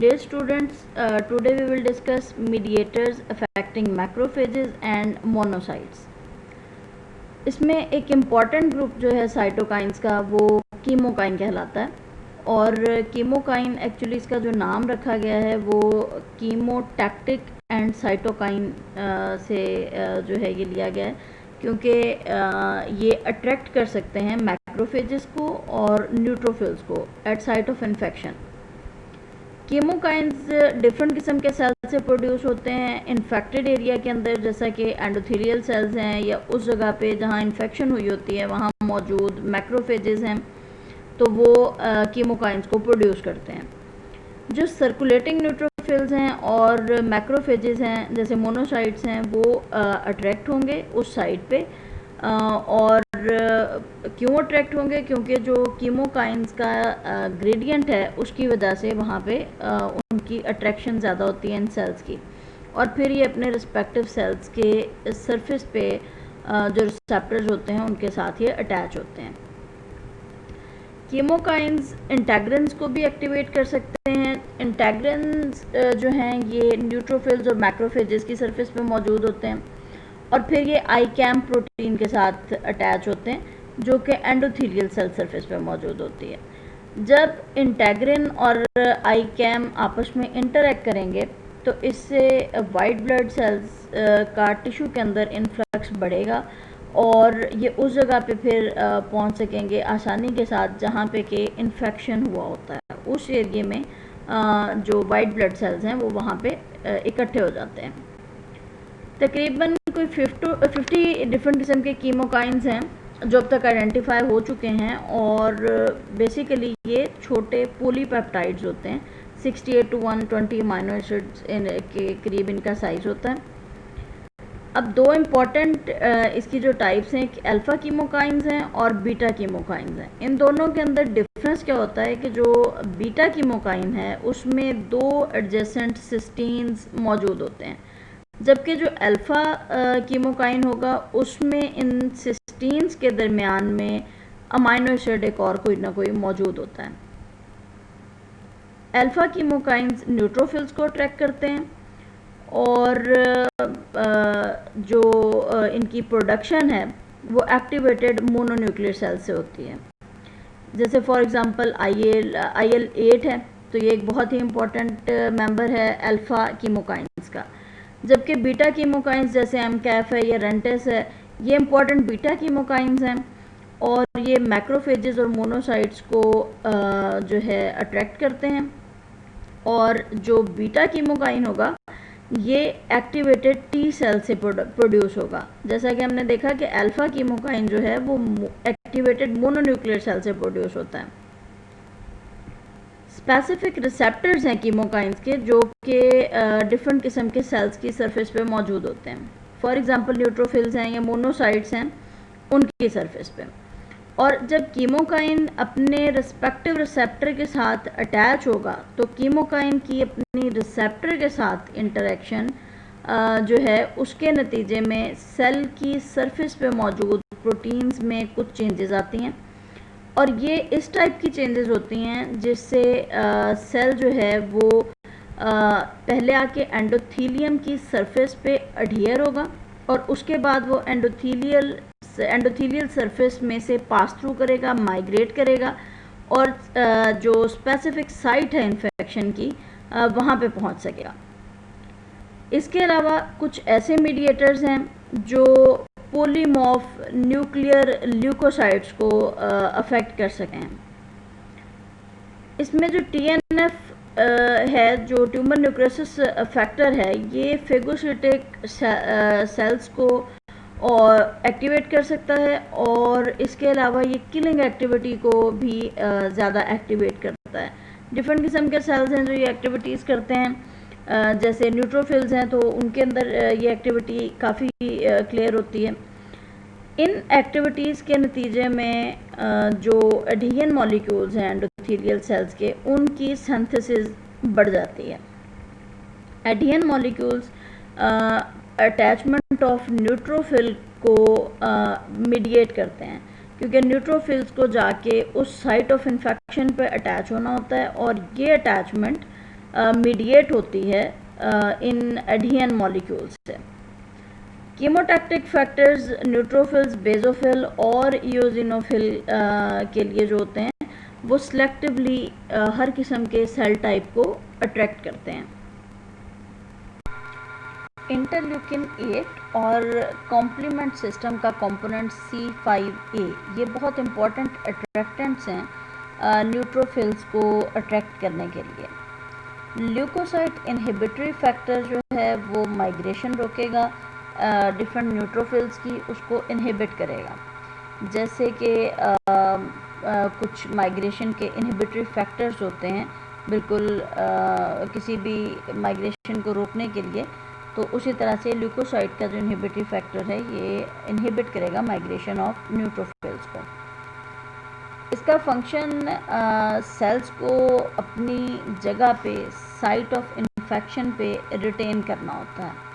Dear students, today we will discuss mediators affecting macrophages and monocytes. इसमें एक important group जो है cytokines का वो कीमोकाइन कहलाता है और कीमोकाइन एक्चुअली इसका जो नाम रखा गया है वो कीमोटैक्टिक एंड साइटोकाइन से जो है ये लिया गया है क्योंकि ये अट्रैक्ट कर सकते हैं मैक्रोफेजेस को और न्यूट्रोफिल्स को at site of infection. Chemokines different किस्म के सेल से प्रोड्यूस होते हैं इन्फेक्टेड एरिया के अंदर, जैसा कि एंडोथेलियल सेल्स हैं या उस जगह पे जहाँ इन्फेक्शन हुई होती है वहाँ मौजूद मैक्रोफेजेस हैं तो वो कीमोकाइंस को प्रोड्यूस करते हैं। जो सर्कुलेटिंग न्यूट्रोफिल्स हैं और मैक्रोफेजेस हैं जैसे मोनोसाइट्स हैं वो अट्रैक्ट होंगे उस साइट पे और क्यों अट्रैक्ट होंगे क्योंकि जो कीमोकाइंस का ग्रेडियंट है उसकी वजह से वहाँ पे उनकी अट्रैक्शन ज़्यादा होती है इन सेल्स की और फिर ये अपने रिस्पेक्टिव सेल्स के सरफेस पे जो रिसेप्टर्स होते हैं उनके साथ ये अटैच होते हैं। कीमोकाइंस इंटेग्रिन्स को भी एक्टिवेट कर सकते हैं। इंटेग्रिन्स जो हैं ये न्यूट्रोफिल्स और मैक्रोफेजेस की सरफेस पे मौजूद होते हैं और फिर ये आईकैम प्रोटीन के साथ अटैच होते हैं जो कि एंडोथेलियल सेल सरफेस पे मौजूद होती है। जब इंटेग्रिन और आईकैम आपस में इंटरेक्ट करेंगे तो इससे वाइट ब्लड सेल्स का टिश्यू के अंदर इन्फ्लक्स बढ़ेगा और ये उस जगह पे फिर पहुंच सकेंगे आसानी के साथ जहाँ पे कि इन्फेक्शन हुआ होता है। उस एरिया में जो वाइट ब्लड सेल्स हैं वो वहाँ पे इकट्ठे हो जाते हैं। तकरीबन कोई 50 डिफरेंट किस्म के कीमोकाइंस हैं जो अब तक आइडेंटिफाई हो चुके हैं और बेसिकली ये छोटे पॉलीपेप्टाइड्स होते हैं। 68 to 120 अमीनो एसिड्स के करीब इनका साइज़ होता है। अब दो इम्पॉर्टेंट इसकी जो टाइप्स हैं अल्फ़ा कीमोकाइंस हैं और बीटा कीमोकाइंस हैं। इन दोनों के अंदर डिफरेंस क्या होता है कि जो बीटा कीमोकाइन है उसमें दो एडजेसेंट सिस्टीन्स मौजूद होते हैं, जबकि जो अल्फ़ा कीमोकाइन होगा उसमें इन सिस्टीन्स के दरमियान में अमीनो एसिड एक और कोई ना कोई मौजूद होता है। अल्फ़ा कीमोकाइंस न्यूट्रोफिल्स को अट्रैक्ट करते हैं और जो इनकी प्रोडक्शन है वो एक्टिवेटेड मोनोन्यूक्लियर सेल से होती है। जैसे फॉर एग्ज़ाम्पल IL-8 है तो ये एक बहुत ही इम्पोर्टेंट मेंबर है अल्फ़ा कीमोकाइंस का, जबकि बीटा कीमोकाइंस जैसे MCAF है या रेंटेस है ये इम्पॉर्टेंट बीटा कीमोकाइंस हैं और ये मैक्रोफेजेस और मोनोसाइट्स को जो है अट्रैक्ट करते हैं। और जो बीटा कीमोकाइन होगा ये एक्टिवेटेड टी सेल से प्रोड्यूस होगा, जैसा कि हमने देखा कि अल्फ़ा कीमोकाइन जो है वो एक्टिवेटेड मोनोन्यूक्लियर सेल से प्रोड्यूस होता है। स्पेसिफिक रिसेप्टर्स हैं कीमोकाइंस के जो कि डिफरेंट किस्म के सेल्स की सरफेस पे मौजूद होते हैं। फॉर एग्जांपल न्यूट्रोफिल्स हैं या मोनोसाइट्स हैं उनकी सरफेस पे। और जब कीमोकाइन अपने रिस्पेक्टिव रिसेप्टर के साथ अटैच होगा तो कीमोकाइन की अपनी रिसेप्टर के साथ इंटरेक्शन जो है उसके नतीजे में सेल की सरफेस पे मौजूद प्रोटीन्स में कुछ चेंजेस आती हैं और ये इस टाइप की चेंजेस होती हैं जिससे सेल जो है वो पहले आके एंडोथीलियम की सरफेस पे अडहियर होगा और उसके बाद वो एंडोथीलियल सरफेस में से पास थ्रू करेगा, माइग्रेट करेगा और जो स्पेसिफिक साइट है इन्फेक्शन की वहाँ पे पहुँच सकेगा। इसके अलावा कुछ ऐसे मीडिएटर्स हैं जो पॉलीमॉर्फ न्यूक्लियर ल्यूकोसाइट्स को अफेक्ट कर सकें। इसमें जो TNF है जो ट्यूमर न्यूक्लियोसिस फैक्टर है ये फेगोसिटिक सेल्स को और एक्टिवेट कर सकता है और इसके अलावा ये किलिंग एक्टिविटी को भी ज़्यादा एक्टिवेट करता है। डिफरेंट किस्म के सेल्स हैं जो ये एक्टिविटीज़ करते हैं, जैसे न्यूट्रोफिल्स हैं तो उनके अंदर ये एक्टिविटी काफ़ी क्लियर होती है। इन एक्टिविटीज़ के नतीजे में जो एडहेशन मॉलिक्यूल्स हैं एंडोथेलियल सेल्स के उनकी सिंथेसिस बढ़ जाती है। Adhesion molecules attachment of neutrophil को मीडिएट करते हैं क्योंकि न्यूट्रोफिल्स को जाके उस साइट ऑफ इन्फेक्शन पे अटैच होना होता है और ये अटैचमेंट मीडिएट होती है इन एडियन मॉलिक्यूल्स से। कीमोटैक्टिक फैक्टर्स न्यूट्रोफिल्स, बेसोफिल और इओसिनोफिल के लिए जो होते हैं वो सिलेक्टिवली हर किस्म के सेल टाइप को अट्रैक्ट करते हैं। इंटरल्यूकिन 8 और कॉम्प्लीमेंट सिस्टम का कंपोनेंट C5a ये बहुत इंपॉर्टेंट अट्रैक्टेंट्स हैं न्यूट्रोफिल्स को अट्रैक्ट करने के लिए। ल्यूकोसाइट इनहिबिटरी फैक्टर जो है वो माइग्रेशन रोकेगा डिफरेंट न्यूट्रोफिल्स की, उसको इनहिबिट करेगा। जैसे कि कुछ माइग्रेशन के इनहिबिटरी फैक्टर्स होते हैं बिल्कुल किसी भी माइग्रेशन को रोकने के लिए, तो उसी तरह से ल्यूकोसाइट का जो इनहिबिटरी फैक्टर है ये इनहिबिट करेगा माइग्रेशन ऑफ न्यूट्रोफिल्स को। इसका फंक्शन सेल्स को अपनी जगह पे, साइट ऑफ इन्फेक्शन पे रिटेन करना होता है।